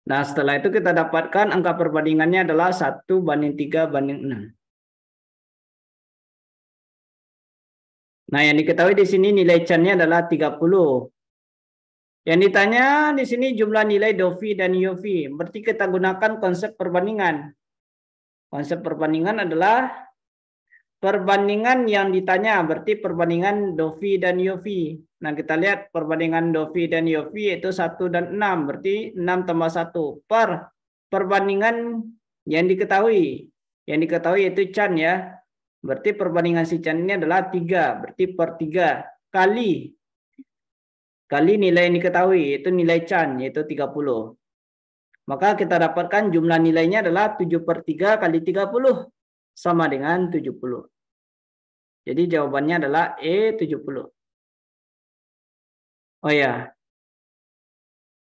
Nah, setelah itu kita dapatkan angka perbandingannya adalah 1:3:6. Nah, yang diketahui di sini nilai Chan-nya adalah 30. Yang ditanya di sini jumlah nilai Dovi dan Yovi. Berarti kita gunakan konsep perbandingan. Konsep perbandingan adalah perbandingan yang ditanya, berarti perbandingan Dovi dan Yovi. Nah, kita lihat perbandingan Dovi dan Yovi itu 1 dan 6, berarti 6 tambah 1 per perbandingan yang diketahui. Yang diketahui itu Chan ya. Berarti perbandingan si Chan ini adalah 3, berarti per 3 kali nilai yang diketahui, itu nilai Chan, yaitu 30. Maka kita dapatkan jumlah nilainya adalah 7/3 kali 30, sama dengan 70. Jadi jawabannya adalah E70. Oh ya,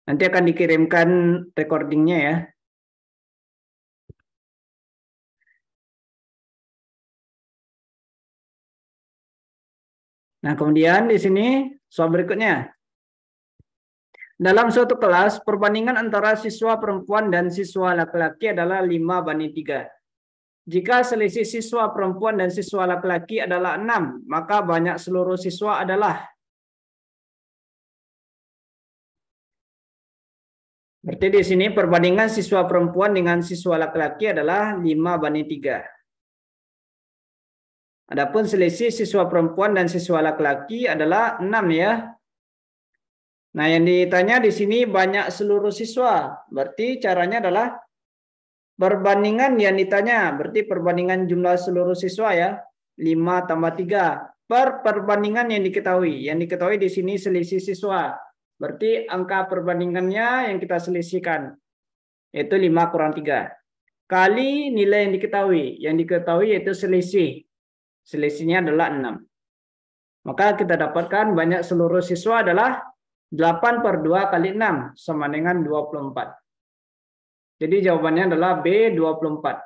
nanti akan dikirimkan recordingnya ya. Nah, kemudian di sini soal berikutnya. Dalam suatu kelas, perbandingan antara siswa perempuan dan siswa laki-laki adalah 5:3. Jika selisih siswa perempuan dan siswa laki-laki adalah 6, maka banyak seluruh siswa adalah. Berarti di sini perbandingan siswa perempuan dengan siswa laki-laki adalah 5:3. Adapun selisih siswa perempuan dan siswa laki-laki adalah 6 ya. Nah, yang ditanya di sini banyak seluruh siswa. Berarti caranya adalah perbandingan yang ditanya. Berarti perbandingan jumlah seluruh siswa ya. 5 tambah 3 per perbandingan yang diketahui. Yang diketahui di sini selisih siswa. Berarti angka perbandingannya yang kita selisihkan. Yaitu 5 kurang 3. Kali nilai yang diketahui. Yang diketahui yaitu selisih. Selisihnya adalah 6. Maka kita dapatkan banyak seluruh siswa adalah 8/2 kali 6 sama dengan 24. Jadi jawabannya adalah B 24.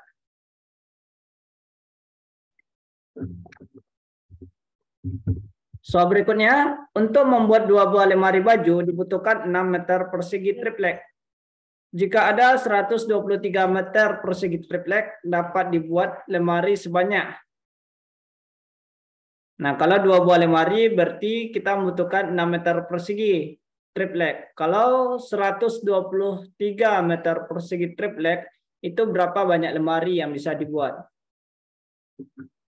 Soal berikutnya, untuk membuat 2 buah lemari baju dibutuhkan 6 meter persegi triplek. Jika ada 123 meter persegi triplek, dapat dibuat lemari sebanyak. Nah, kalau 2 buah lemari berarti kita membutuhkan 6 meter persegi triplek. Kalau 123 meter persegi triplek, itu berapa banyak lemari yang bisa dibuat?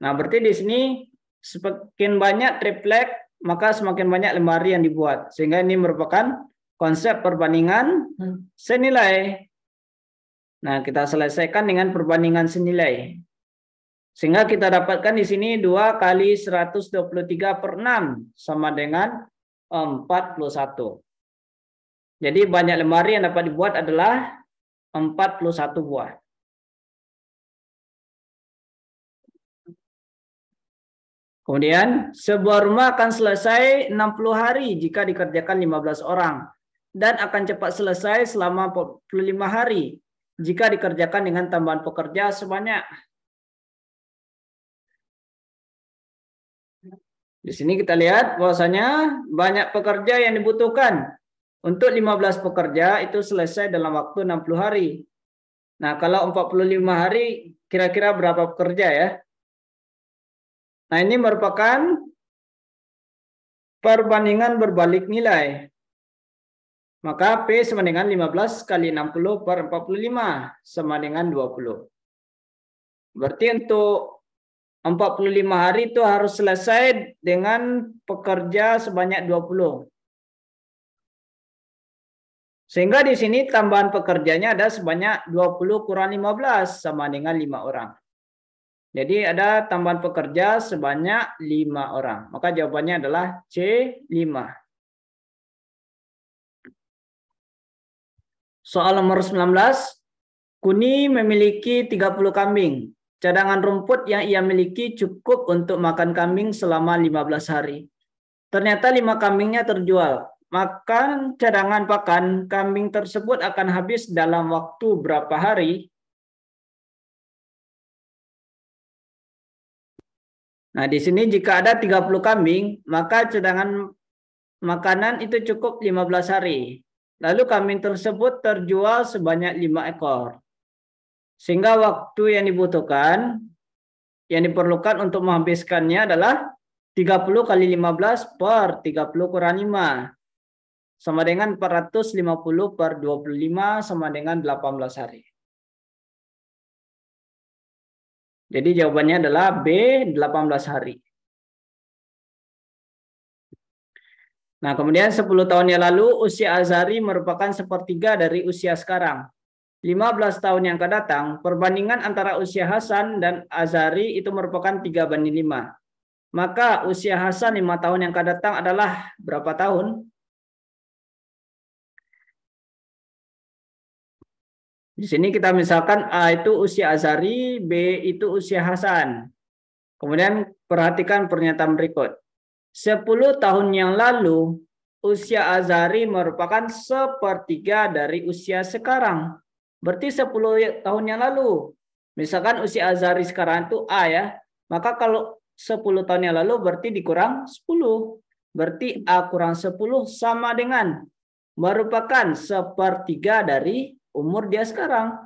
Nah, berarti di sini semakin banyak triplek, maka semakin banyak lemari yang dibuat. Sehingga ini merupakan konsep perbandingan senilai. Nah, kita selesaikan dengan perbandingan senilai. Sehingga kita dapatkan di sini 2 kali 123/6 sama dengan 41. Jadi banyak lemari yang dapat dibuat adalah 41 buah. Kemudian, sebuah rumah akan selesai 60 hari jika dikerjakan 15 orang. Dan akan cepat selesai selama 45 hari jika dikerjakan dengan tambahan pekerja sebanyak. Di sini kita lihat bahwasanya banyak pekerja yang dibutuhkan. Untuk 15 pekerja itu selesai dalam waktu 60 hari. Nah, kalau 45 hari kira-kira berapa pekerja ya? Nah, ini merupakan perbandingan berbalik nilai. Maka P sama dengan 15 kali 60 per 45 sama dengan 20. Berarti untuk 45 hari itu harus selesai dengan pekerja sebanyak 20. Sehingga di sini tambahan pekerjanya ada sebanyak 20 kurang 15 sama dengan 5 orang. Jadi ada tambahan pekerja sebanyak 5 orang. Maka jawabannya adalah C5. Soal nomor 19. Kuni memiliki 30 kambing. Cadangan rumput yang ia miliki cukup untuk makan kambing selama 15 hari. Ternyata 5 kambingnya terjual. Maka cadangan pakan kambing tersebut akan habis dalam waktu berapa hari? Nah, di sini jika ada 30 kambing, maka cadangan makanan itu cukup 15 hari. Lalu kambing tersebut terjual sebanyak 5 ekor. Sehingga waktu yang dibutuhkan, yang diperlukan untuk menghabiskannya adalah 30 kali 15 per 30 kurang 5. Sama dengan 450 per 25 sama dengan 18 hari. Jadi jawabannya adalah B, 18 hari. Nah, kemudian 10 tahun yang lalu usia Azhari merupakan sepertiga dari usia sekarang. 15 tahun yang akan datang, perbandingan antara usia Hasan dan Azhari itu merupakan 3:5. Maka usia Hasan 5 tahun yang akan datang adalah berapa tahun? Di sini kita misalkan A itu usia Azhari, B itu usia Hasan. Kemudian perhatikan pernyataan berikut. 10 tahun yang lalu, usia Azhari merupakan sepertiga dari usia sekarang. Berarti 10 tahun yang lalu. Misalkan usia Azhari sekarang itu A ya. Maka kalau 10 tahun yang lalu berarti dikurang 10. Berarti A kurang 10 sama dengan merupakan sepertiga dari umur dia sekarang.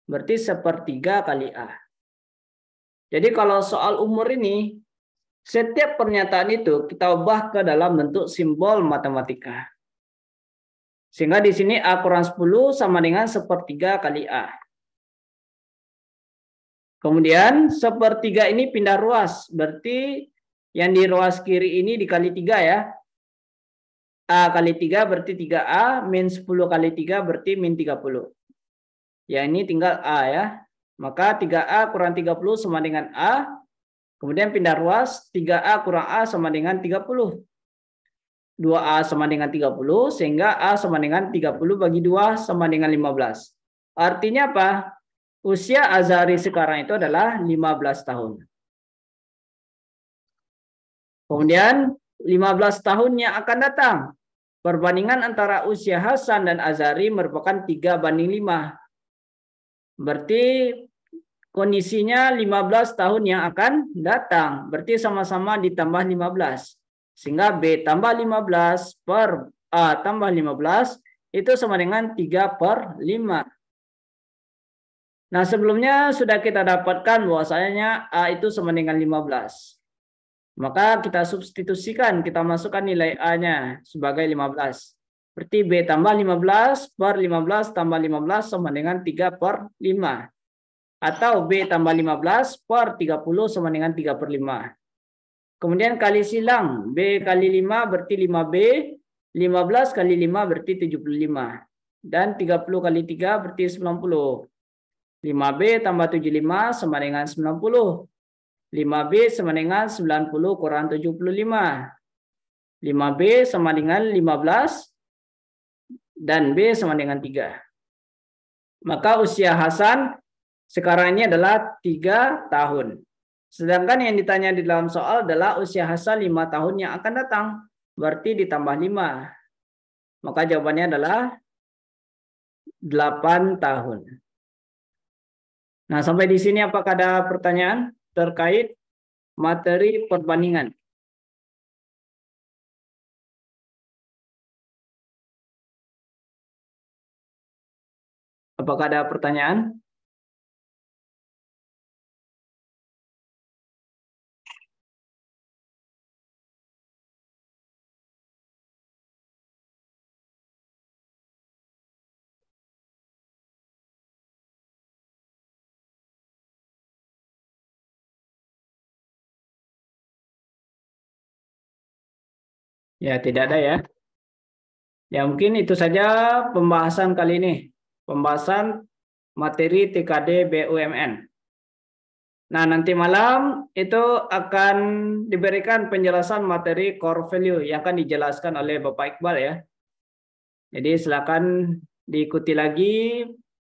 Berarti sepertiga kali A. Jadi kalau soal umur ini, setiap pernyataan itu kita ubah ke dalam bentuk simbol matematika. Sehingga di sini A kurang 10 sama dengan sepertiga kali A. Kemudian sepertiga ini pindah ruas. Berarti yang di ruas kiri ini dikali 3 ya. A kali 3 berarti 3A, min 10 kali 3 berarti min 30. Ya ini tinggal A ya. Maka 3A kurang 30 sama dengan A. Kemudian pindah ruas, 3A kurang A sama dengan 30. 2A sama dengan 30, sehingga A sama dengan 30 bagi 2 sama dengan 15. Artinya apa? Usia Azhari sekarang itu adalah 15 tahun. Kemudian 15 tahun yang akan datang. Perbandingan antara usia Hasan dan Azhari merupakan 3:5. Berarti kondisinya 15 tahun yang akan datang. Berarti sama-sama ditambah 15. Sehingga B tambah 15 per A tambah 15 itu sama dengan 3/5. Nah, sebelumnya sudah kita dapatkan bahwasanya A itu sama dengan 15. Maka kita substitusikan, kita masukkan nilai A-nya sebagai 15. Berarti B tambah 15 per 15 tambah 15 sama dengan 3/5. Atau B tambah 15 per 30 sama dengan 3/5. Kemudian kali silang, B kali 5 berarti 5B, 15 kali 5 berarti 75. Dan 30 kali 3 berarti 90. 5B tambah 75 sama dengan 90. 5B sama dengan 90 kurang 75. 5B sama dengan 15. Dan B sama dengan 3. Maka usia Hasan sekarang ini adalah 3 tahun. Sedangkan yang ditanya di dalam soal adalah usia Hasan 5 tahun yang akan datang. Berarti ditambah 5. Maka jawabannya adalah 8 tahun. Nah, sampai di sini apakah ada pertanyaan terkait materi perbandingan? Apakah ada pertanyaan? Ya, tidak ada ya. Ya, mungkin itu saja pembahasan kali ini. Pembahasan materi TKD BUMN. Nah, nanti malam itu akan diberikan penjelasan materi core value yang akan dijelaskan oleh Bapak Iqbal ya. Jadi silakan diikuti lagi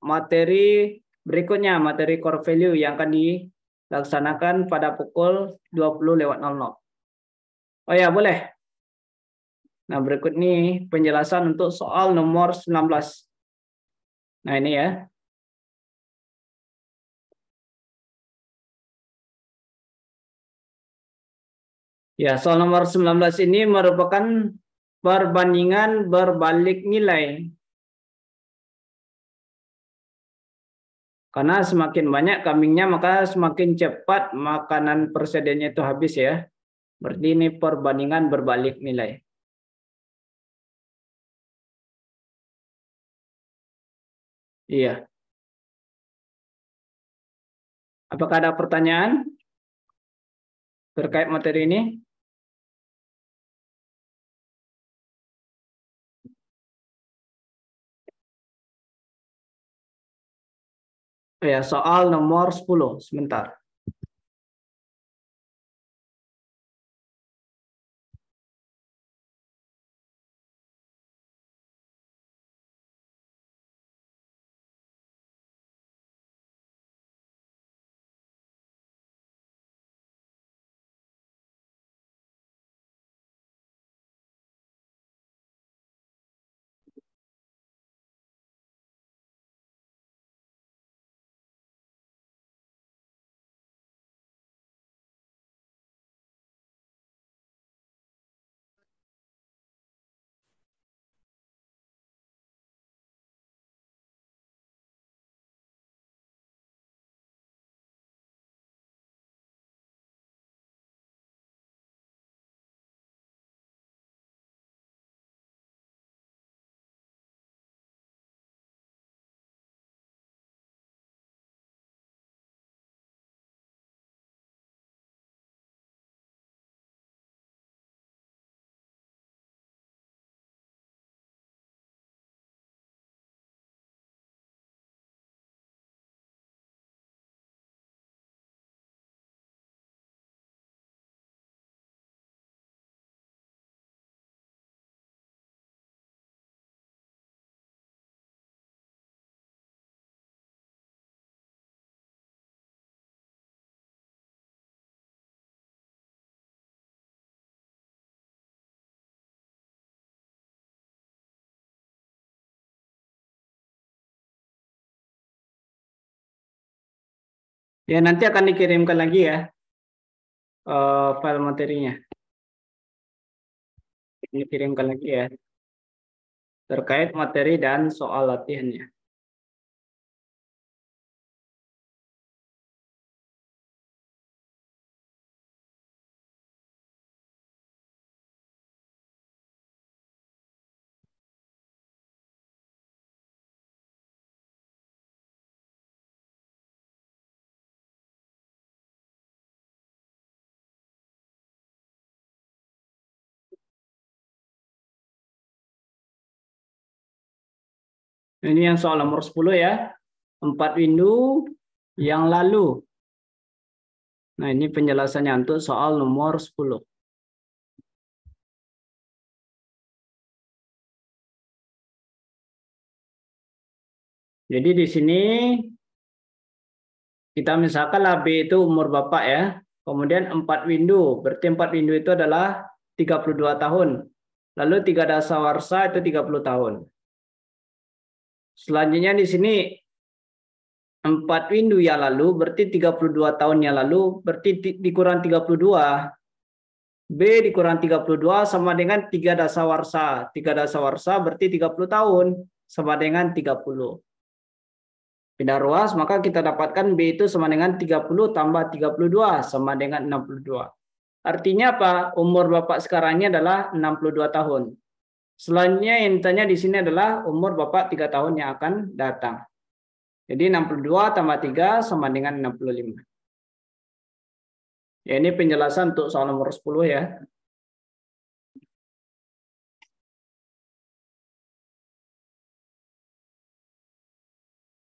materi berikutnya, materi core value yang akan dilaksanakan pada pukul 20.00. Oh ya, boleh. Nah, berikut ini penjelasan untuk soal nomor 19. Nah, ini ya. Ya, soal nomor 19 ini merupakan perbandingan berbalik nilai. Karena semakin banyak kambingnya, maka semakin cepat makanan persediaannya itu habis ya. Berarti ini perbandingan berbalik nilai. Iya. Apakah ada pertanyaan terkait materi ini? Ya, soal nomor 10. Sebentar. Ya, nanti akan dikirimkan lagi ya file materinya. Dikirimkan lagi ya terkait materi dan soal latihannya. Ini yang soal nomor 10 ya. 4 window yang lalu. Nah, ini penjelasannya untuk soal nomor 10. Jadi di sini kita misalkan lah B itu umur Bapak ya. Kemudian 4 window. Berarti 4 window itu adalah 32 tahun. Lalu 3 dasawarsa itu 30 tahun. Selanjutnya di sini 4 window yang lalu berarti 32 tahun yang lalu berarti dikurang 32. B dikurang 32 sama dengan 3 dasawarsa. 3 dasawarsa berarti 30 tahun sama dengan 30. Pindah ruas maka kita dapatkan B itu sama dengan 30 tambah 32 sama dengan 62. Artinya apa? Umur Bapak sekarang ini adalah 62 tahun. Selanjutnya yang ditanya di sini adalah umur Bapak 3 tahun yang akan datang. Jadi 62 tambah 3 sama dengan 65. Ya, ini penjelasan untuk soal nomor 10 ya.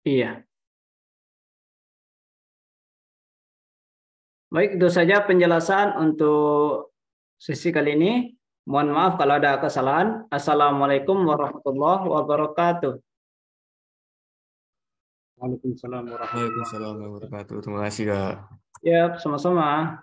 Iya. Baik, itu saja penjelasan untuk sesi kali ini. Mohon maaf kalau ada kesalahan. Assalamualaikum warahmatullahi wabarakatuh. Waalaikumsalam warahmatullahi wabarakatuh. Terima kasih, Kak. Ya, sama-sama.